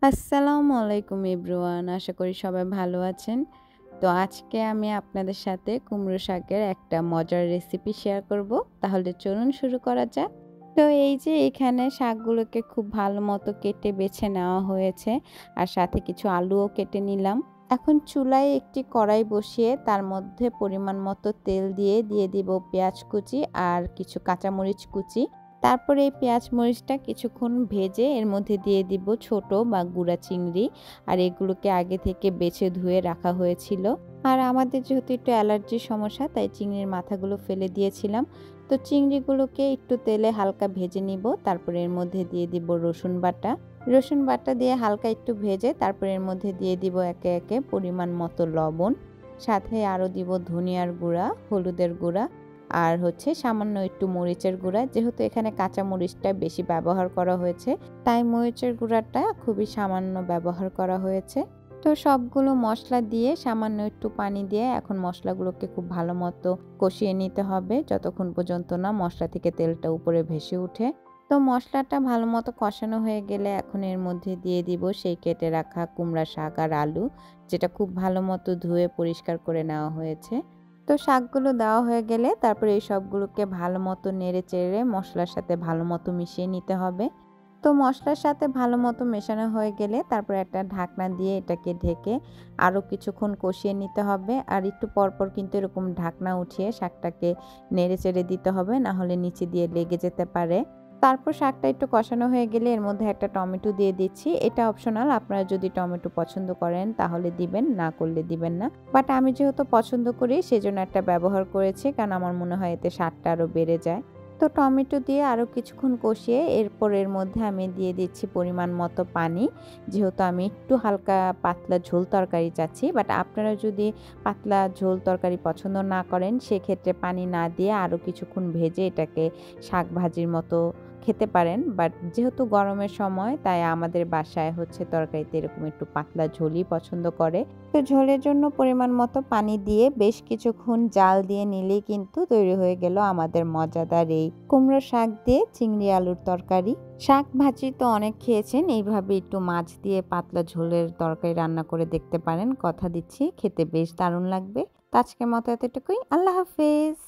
আসসালামু আলাইকুম এভরিওয়ান, আশা করি সবাই ভালো আছেন। তো আজকে আমি আপনাদের সাথে কুমড়ো শাকের একটা মজার রেসিপি শেয়ার করব। তাহলে চলুন শুরু করা যাক। তো এই যে এখানে শাকগুলোকে খুব ভালো মতো কেটে বেছে নেওয়া হয়েছে, আর সাথে কিছু আলুও কেটে নিলাম। এখন চুলায় একটি কড়াই বসিয়ে তার মধ্যে পরিমাণ মতো তেল দিয়ে দিব পেঁয়াজ কুচি আর কিছু কাঁচামরিচ কুচি। তারপরে এই পেঁয়াজ মরিচটা কিছুক্ষণ ভেজে এর মধ্যে দিয়ে দিব ছোট বা গুঁড়া চিংড়ি, আর এগুলোকে আগে থেকে বেছে ধুয়ে রাখা হয়েছিল। আর আমাদের যেহেতু একটু অ্যালার্জির সমস্যা, তাই চিংড়ির মাথাগুলো ফেলে দিয়েছিলাম। তো চিংড়িগুলোকে একটু তেলে হালকা ভেজে নিব। তারপরে এর মধ্যে দিয়ে দিব রসুন বাটা দিয়ে হালকা একটু ভেজে তারপরে এর মধ্যে দিয়ে দিব একে একে পরিমাণ মতো লবণ, সাথে আরও দিব ধনিয়ার গুঁড়া, হলুদের গুঁড়া, আর সামান্য একটু মরিচের গুঁড়া। যেহেতু এখানে কাঁচা মরিচটা বেশি ব্যবহার করা হয়েছে, তাই মরিচের গুঁড়াটা খুবই সামান্য ব্যবহার করা হয়েছে। তো সবগুলো মশলা দিয়ে সামান্য একটু পানি দিয়ে এখন মশলাগুলোকে খুব ভালো মতো কষিয়ে নিতে হবে, যতক্ষণ পর্যন্ত না মশলা থেকে তেলটা উপরে ভেসে ওঠে। তো মশলাটা ভালো মতো কষানো হয়ে গেলে এখন এর মধ্যে দিয়ে দিব সেই কেটে রাখা কুমড়া শাক আর আলু, যেটা খুব ভালো মতো ধুয়ে পরিষ্কার করে নেওয়া হয়েছে। তো শাকগুলো দেওয়া হয়ে গেলে তারপরে এই সবগুলোকে ভালো মতো নেড়ে চেড়ে মশলার সাথে ভালো মতো মিশিয়ে নিতে হবে। তো মশলার সাথে ভালো মতো মেশানো হয়ে গেলে তারপরে একটা ঢাকনা দিয়ে এটাকে ঢেকে আরও কিছুক্ষণ কষিয়ে নিতে হবে। আর একটু পরপর কিন্তু এরকম ঢাকনা উঠিয়ে শাকটাকে নেড়ে চেড়ে দিতে হবে, না হলে নিচে দিয়ে লেগে যেতে পারে। তারপর শাকটা একটু কষানো হয়ে গেলে এর মধ্যে একটা টমেটো দিয়ে দিচ্ছি। এটা অপশনাল, আপনারা যদি টমেটো পছন্দ করেন তাহলে দিবেন, না করলে দিবেন না। বাট আমি যেহেতু পছন্দ করি সেজন্য একটা ব্যবহার করেছি, কারণ আমার মনে হয় এতে স্বাদটা আরও বেড়ে যায়। তো টমেটো দিয়ে আরও কিছুক্ষণ কষিয়ে এরপর এর মধ্যে আমি দিয়ে দিচ্ছি পরিমাণ মতো পানি। যেহেতু আমি একটু হালকা পাতলা ঝোল তরকারি চাচ্ছি, বাট আপনারা যদি পাতলা ঝোল তরকারি পছন্দ না করেন সেক্ষেত্রে পানি না দিয়ে আরও কিছুক্ষণ ভেজে এটাকে শাক ভাজির মতো খেতে পারেন। বাট যেহেতু গরমের সময়, তাই আমাদের বাসায় তরকারিতে এরকম একটু পাতলা ঝোলই পছন্দ করে। তো ঝোলের জন্য পরিমাণ মতো পানি দিয়ে বেশ কিছুক্ষণ জাল দিয়ে নিলেই কিন্তু তৈরি হয়ে গেল আমাদের মজাদার এই কুমড়ো শাক দিয়ে চিংড়ি আলুর তরকারি। শাক ভাজি তো অনেক খেয়েছেন, এইভাবে একটু মাছ দিয়ে পাতলা ঝোলের তরকারি রান্না করে দেখতে পারেন। কথা দিচ্ছি খেতে বেশ দারুণ লাগবে। তো আজকের মতো এতটুকুই। আল্লাহ হাফেজ।